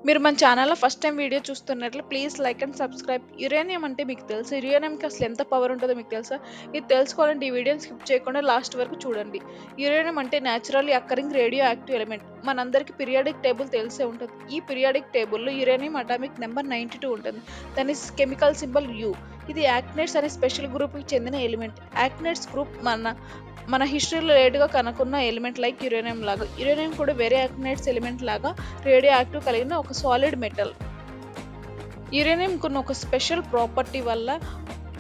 మీరు మన ఛానల్‌లో ఫస్ట్ టైమ్ వీడియో చూస్తున్నట్లు please like and subscribe. Uranium అంటే మీకు తెలుసా? యురేనియంకి అసలు ఎంత పవర్ ఉంటదో మీకు తెలుసా? ఇది తెలుసుకోవాలంటే ఈ వీడియోని స్కిప్ చేయకుండా లాస్ట్ వరకు చూడండి. యురేనియం అంటే naturally occurring radio active element. మనందరికీ పీరియాడిక్ టేబుల్ తెలిసే ఉంటది. ఈ పీరియాడిక్ టేబుల్‌లో యురేనియం అటామిక్ నెంబర్ 92 ఉంటుంది. దాని కెమికల్ సింబల్ యు. ఇది యాక్టినైడ్స్ అనే స్పెషల్ గ్రూప్‌కి చెందిన ఎలిమెంట్. యాక్టినైడ్స్ గ్రూప్ మన మన హిస్టరీలో లేట్‌గా కనుక్కున్న ఎలిమెంట్ లైక్ యురేనియం లాగా. యురేనియం కూడా వేరే యాక్టినైడ్స్ ఎలిమెంట్ లాగా రేడియో యాక్టివ్ కలిగిన ఒక సాలిడ్ మెటల్. యురేనియంకున్న ఒక స్పెషల్ ప్రాపర్టీ వల్ల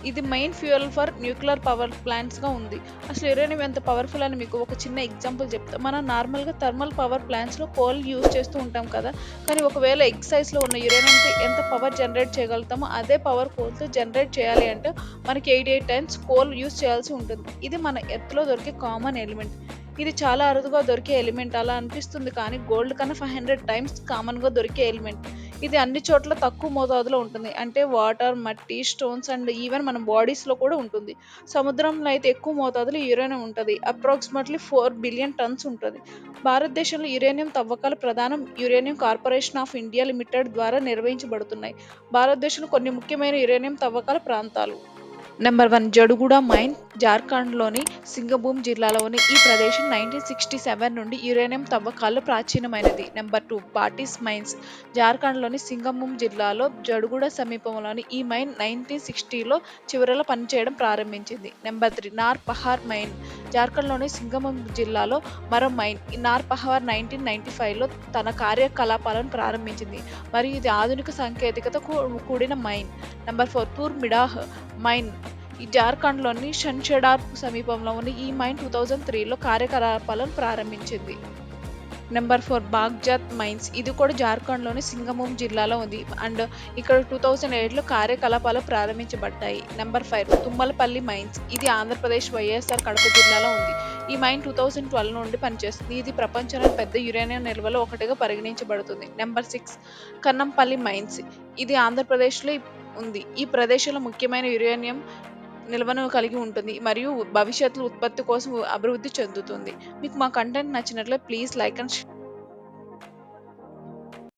ఇది main fuel for nuclear power ప్లాంట్స్‌గా ఉంది. అసలు యురేనియం ఎంత పవర్‌ఫుల్ అని మీకు ఒక చిన్న ఎగ్జాంపుల్ చెప్తా. మనం నార్మల్‌గా థర్మల్ పవర్ ప్లాంట్స్‌లో కోల్ యూజ్ చేస్తూ ఉంటాం కదా! కానీ ఒకవేళ ఎగ్ సైజ్‌లో ఉన్న యురేనియంతో ఎంత పవర్ జనరేట్ చేయగలుగుతామో అదే పవర్ కోల్‌తో జనరేట్ చేయాలి అంటే మనకి 88 టైమ్స్ కోల్ యూజ్ చేయాల్సి ఉంటుంది. ఇది మన ఎర్త్‌లో దొరికే కామన్ ఎలిమెంట్. ఇది చాలా అరుదుగా దొరికే ఎలిమెంట్ అలా అనిపిస్తుంది కానీ గోల్డ్ కన్నా 500 టైమ్స్ కామన్‌గా దొరికే ఎలిమెంట్. ఇది అన్ని చోట్ల తక్కువ మోతాదులో ఉంటుంది. అంటే వాటర్, మట్టి, స్టోన్స్ అండ్ ఈవెన్ మన బాడీస్‌లో కూడా ఉంటుంది. సముద్రంలో అయితే ఎక్కువ మోతాదులో యురేనియం ఉంటది. అప్రాక్సిమేట్‌లీ 4 బిలియన్ టన్స్ ఉంటది. భారతదేశంలో యురేనియం తవ్వకాలు ప్రధానం uranium corporation of India limited ద్వారా నిర్వహించబడుతున్నాయి. భారతదేశంలో కొన్ని ముఖ్యమైన యురేనియం తవ్వకాల ప్రాంతాలు. నంబర్ 1 జడుగూడ మైన్ జార్ఖండ్‌లోని సింగభూమ్ జిల్లాలోని ఈ ప్రదేశం 1967 నుండి యురేనియం తవ్వకాల్లో ప్రాచీనమైనది. నంబర్ 2 బాటిస్ మైన్స్ జార్ఖండ్‌లోని సింగభూమ్ జిల్లాలో జడుగూడ సమీపంలోని ఈ మైన్ 1960లో చివరలో పనిచేయడం ప్రారంభించింది. నంబర్ 3 నార్ పహార్ మైన్ జార్ఖండ్‌లోని సింగభూమ్ జిల్లాలో మరో మైన్. ఈ నార్ పహార్ 1995లో తన కార్యకలాపాలను ప్రారంభించింది మరియు ఇది ఆధునిక సాంకేతికత కూడిన మైన్. నంబర్ 4 తూర్ మిడాహ్ మైన్ ఈ జార్ఖండ్‌లోని షన్షెడార్ సమీపంలో ఉన్న ఈ మైన్ 2003లో కార్యకలాపాలను ప్రారంభించింది. నంబర్ 4 బాగ్‌జాత్ మైన్స్ ఇది కూడా జార్ఖండ్‌లోని సింగభూమ్ జిల్లాలో ఉంది. అండ్ ఇక్కడ 2008లో కార్యకలాపాలు ప్రారంభించబడ్డాయి. నంబర్ 5 తుమ్మలపల్లి మైన్స్ ఇది ఆంధ్రప్రదేశ్ వైఎస్ఆర్ కడప జిల్లాలో ఉంది. ఈ మైన్ 2012 నుండి పనిచేస్తుంది. ఇది ప్రపంచంలోని పెద్ద యురేనియం నిల్వలో ఒకటిగా పరిగణించబడుతుంది. నంబర్ 6 కన్నంపల్లి మైన్స్ ఇది ఆంధ్రప్రదేశ్‌లో ఉంది. ఈ ప్రదేశంలో ముఖ్యమైన యురేనియం నిల్వను కలిగి ఉంటుంది మరియు భవిష్యత్తులో ఉత్పత్తి కోసం అభివృద్ధి చెందుతుంది. మీకు మా కంటెంట్ నచ్చినట్లయితే ప్లీజ్ లైక్ అండ్